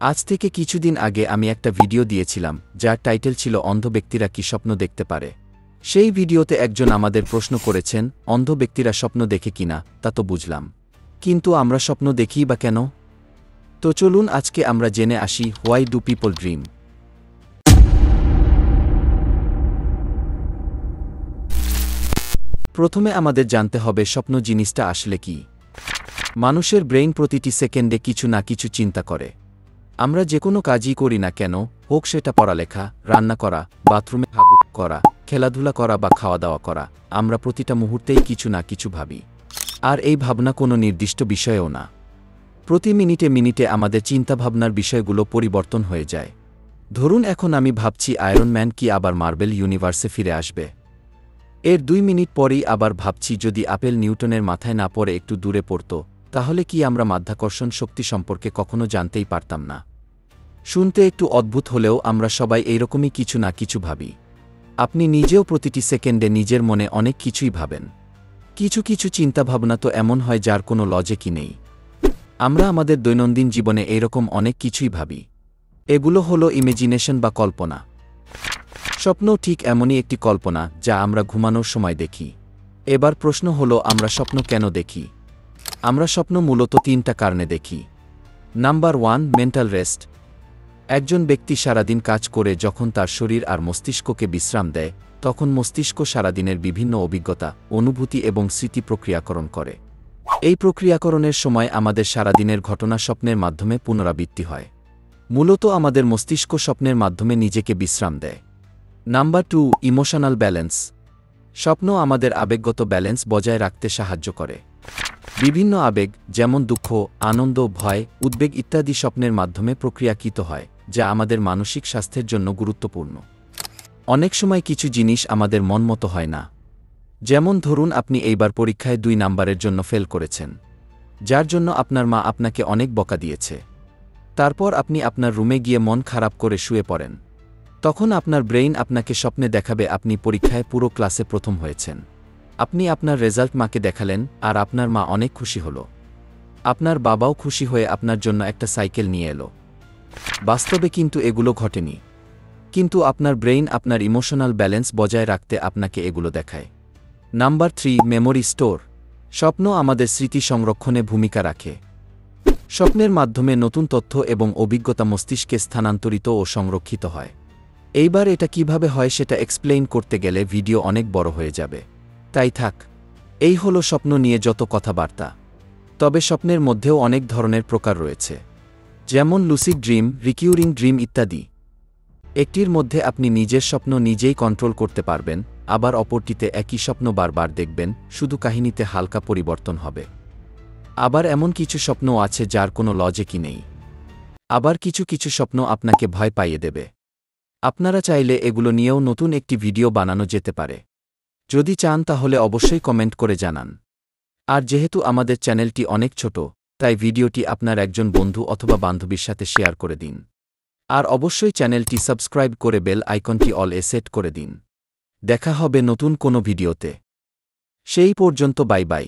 আজ থেকে কিছুদিন আগে আমি একটা ভিডিও দিয়েছিলাম যার টাইটেল ছিল অন্ধ ব্যক্তিরা কি স্বপ্ন দেখতে পারে। সেই ভিডিওতে একজন আমাদের প্রশ্ন করেছেন, অন্ধ ব্যক্তিরা স্বপ্ন দেখে কিনা তা তো বুঝলাম, কিন্তু আমরা স্বপ্ন দেখি বা কেন? তো চলুন আজকে আমরা জেনে আসি, হোয়াই ডু পিপল ড্রিম। প্রথমে আমাদের জানতে হবে স্বপ্ন জিনিসটা আসলে কি। মানুষের ব্রেইন প্রতিটি সেকেন্ডে কিছু না কিছু চিন্তা করে। আমরা যে কোনো কাজই করি না কেন, হোক সেটা পড়ালেখা, রান্না করা, বাথরুমে হাগু করা, খেলাধুলা করা বা খাওয়া দাওয়া করা, আমরা প্রতিটা মুহূর্তেই কিছু না কিছু ভাবি। আর এই ভাবনা কোনো নির্দিষ্ট বিষয়েও না। প্রতি মিনিটে মিনিটে আমাদের চিন্তাভাবনার বিষয়গুলো পরিবর্তন হয়ে যায়। ধরুন এখন আমি ভাবছি আয়রন ম্যান কি আবার মার্বেল ইউনিভার্সে ফিরে আসবে। এর 2 মিনিট পরেই আবার ভাবছি যদি আপেল নিউটনের মাথায় না পড়ে একটু দূরে পড়ত, তাহলে কি আমরা মাধ্যাকর্ষণ শক্তি সম্পর্কে কখনো জানতেই পারতাম না। শুনতে একটু অদ্ভুত হলেও আমরা সবাই এইরকমই কিছু না কিছু ভাবি। আপনি নিজেও প্রতিটি সেকেন্ডে নিজের মনে অনেক কিছুই ভাবেন। কিছু কিছু চিন্তাভাবনা তো এমন হয় যার কোনো লজিকই নেই। আমরা আমাদের দৈনন্দিন জীবনে এইরকম অনেক কিছুই ভাবি। এগুলো হলো ইমেজিনেশন বা কল্পনা। স্বপ্ন ঠিক এমনই একটি কল্পনা যা আমরা ঘুমানোর সময় দেখি। এবার প্রশ্ন হলো, আমরা স্বপ্ন কেন দেখি? আমরা স্বপ্ন মূলত 3টা কারণে দেখি। Number 1, mental rest. একজন ব্যক্তি সারাদিন কাজ করে যখন তার শরীর আর মস্তিষ্ককে বিশ্রাম দেয়, তখন মস্তিষ্ক সারাদিনের বিভিন্ন অভিজ্ঞতা, অনুভূতি এবং স্মৃতি প্রক্রিয়াকরণ করে। এই প্রক্রিয়াকরণের সময় আমাদের সারাদিনের ঘটনা স্বপ্নের মাধ্যমে পুনরাবৃত্তি হয়। মূলত আমাদের মস্তিষ্ক স্বপ্নের মাধ্যমে নিজেকে বিশ্রাম দেয়। Number 2, emotional balance. স্বপ্ন আমাদের আবেগগত ব্যালেন্স বজায় রাখতে সাহায্য করে। বিভিন্ন আবেগ যেমন দুঃখ, আনন্দ, ভয়, উদ্বেগ ইত্যাদি স্বপ্নের মাধ্যমে প্রক্রিয়াকৃত হয়, যা আমাদের মানসিক স্বাস্থ্যের জন্য গুরুত্বপূর্ণ। অনেক সময় কিছু জিনিস আমাদের মন মতো হয় না। যেমন ধরুন আপনি এইবার পরীক্ষায় 2 নাম্বারের জন্য ফেল করেছেন, যার জন্য আপনার মা আপনাকে অনেক বকা দিয়েছে। তারপর আপনি আপনার রুমে গিয়ে মন খারাপ করে শুয়ে পড়েন। তখন আপনার ব্রেইন আপনাকে স্বপ্নে দেখাবে আপনি পরীক্ষায় পুরো ক্লাসে প্রথম হয়েছেন। আপনি আপনার রেজাল্ট মাকে দেখালেন আর আপনার মা অনেক খুশি হল। আপনার বাবাও খুশি হয়ে আপনার জন্য একটা সাইকেল নিয়ে এলো। বাস্তবে কিন্তু এগুলো ঘটেনি, কিন্তু আপনার ব্রেইন আপনার ইমোশনাল ব্যালেন্স বজায় রাখতে আপনাকে এগুলো দেখায়। Number 3, memory store. স্বপ্ন আমাদের স্মৃতি সংরক্ষণে ভূমিকা রাখে। স্বপ্নের মাধ্যমে নতুন তথ্য এবং অভিজ্ঞতা মস্তিষ্কে স্থানান্তরিত ও সংরক্ষিত হয়। এইবার এটা কিভাবে হয় সেটা এক্সপ্লেইন করতে গেলে ভিডিও অনেক বড় হয়ে যাবে, তাই থাক। এই হলো স্বপ্ন নিয়ে যত কথাবার্তা। তবে স্বপ্নের মধ্যেও অনেক ধরনের প্রকার রয়েছে, যেমন লুসিড ড্রিম, রিকিউরিং ড্রিম ইত্যাদি। একটির মধ্যে আপনি নিজের স্বপ্ন নিজেই কন্ট্রোল করতে পারবেন, আবার অপরটিতে একই স্বপ্ন বারবার দেখবেন, শুধু কাহিনীতে হালকা পরিবর্তন হবে। আবার এমন কিছু স্বপ্নও আছে যার কোনো লজিকই নেই। আবার কিছু কিছু স্বপ্ন আপনাকে ভয় পাইয়ে দেবে। আপনারা চাইলে এগুলো নিয়েও নতুন একটি ভিডিও বানানো যেতে পারে। যদি চান তাহলে অবশ্যই কমেন্ট করে জানান। আর যেহেতু আমাদের চ্যানেলটি অনেক ছোট, তাই ভিডিওটি আপনার একজন বন্ধু অথবা বান্ধবীর সাথে শেয়ার করে দিন। আর অবশ্যই চ্যানেলটি সাবস্ক্রাইব করে বেল আইকনটি অল এ সেট করে দিন। দেখা হবে নতুন কোনো ভিডিওতে। সেই পর্যন্ত বাই বাই।